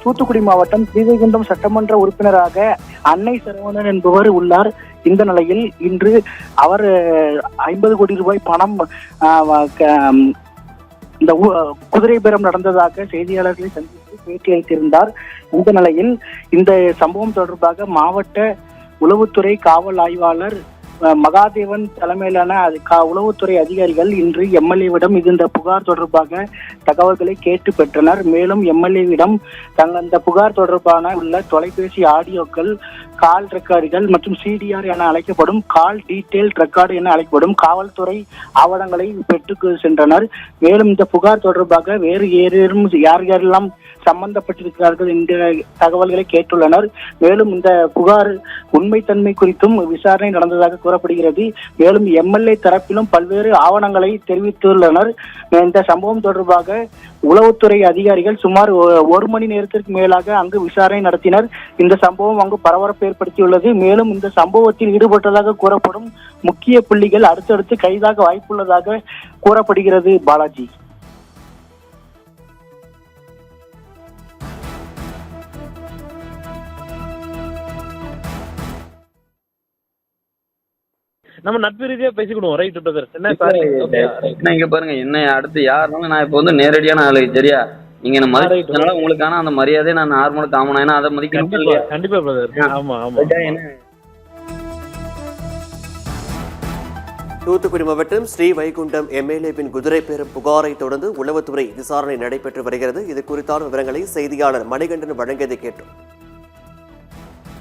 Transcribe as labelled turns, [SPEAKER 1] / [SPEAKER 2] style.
[SPEAKER 1] தூத்துக்குடி மாவட்டம் ஸ்ரீவைகுண்டம் சட்டமன்ற உறுப்பினராக அன்னை சரவணன் என்பவர் உள்ளார். இந்த நிலையில் இன்று அவர் 50 கோடி ரூபாய் பணம் இந்த குதிரை பேரம் நடந்ததாக செய்தியாளர்களை சந்தித்து பேட்டி அளித்திருந்தார். இந்த நிலையில் இந்த சம்பவம் தொடர்பாக மாவட்ட உளவுத்துறை காவல் ஆய்வாளர் மகாதேவன் தலைமையிலான உளவுத்துறை அதிகாரிகள் இன்று எம்எல்ஏவிடம் இந்த புகார் தொடர்பாக தகவல்களை கேட்டு பெற்றனர். மேலும் எம்எல்ஏவிடம் இந்த புகார் தொடர்பான உள்ள தொலைபேசி ஆடியோக்கள், கால் ரெக்கார்டுகள் மற்றும் சிடிஆர் என அழைக்கப்படும் கால் டீடைல் ரெக்கார்டு என அழைக்கப்படும் காவல்துறை ஆவணங்களை பெற்று சென்றனர். மேலும் இந்த புகார் தொடர்பாக வேறு யாரெல்லாம் சம்பந்தப்பட்டிருக்கிறார்கள் என்ற தகவல்களை கேட்டுள்ளனர். மேலும் இந்த புகார் உண்மைத்தன்மை குறித்தும் விசாரணை நடந்ததாக கூறப்படுகிறது. மேலும் எம்எல்ஏ தரப்பிலும் பல்வேறு ஆவணங்களை தெரிவித்துள்ளனர். இந்த சம்பவம் தொடர்பாக உளவுத்துறை அதிகாரிகள் சுமார் 1 மணி நேரத்திற்கு மேலாக அங்கு விசாரணை நடத்தினர். இந்த சம்பவம் அங்கு பரபரப்பு ஏற்படுத்தியுள்ளது. மேலும் இந்த சம்பவத்தில் ஈடுபட்டதாக கூறப்படும் முக்கிய புள்ளிகள் அடுத்தடுத்து கைதாக வாய்ப்புள்ளதாக கூறப்படுகிறது. பாலாஜி,
[SPEAKER 2] நம்ம நட்பு ரீதியா பேசிக்கிடுவோம். Right brother. என்ன சார்
[SPEAKER 3] இங்க பாருங்க, என்ன அடுத்து யாருனாலும் நான் இப்போ நேரடியான ஆளு, சரியா? நீங்க என்ன மதிக்கிறதுனால உங்களுக்கான அந்த மரியாதை நான் நார்மல் காமனா ஏன்னா அதை மதிக்கணும்.
[SPEAKER 2] கண்டிப்பா பிரதர். ஆமா ஆமா.
[SPEAKER 4] தூத்துக்குடி மாவட்டம் ஸ்ரீவைகுண்டம் எம்எல்ஏவின் குதிரை பேரம் புகாரை தொடர்ந்து உளவுத்துறை விசாரணை நடைபெற்று வருகிறது. இது குறித்தான விவரங்களை செய்தியாளர் மணிகண்டன் வழங்கியதை கேட்டோம்.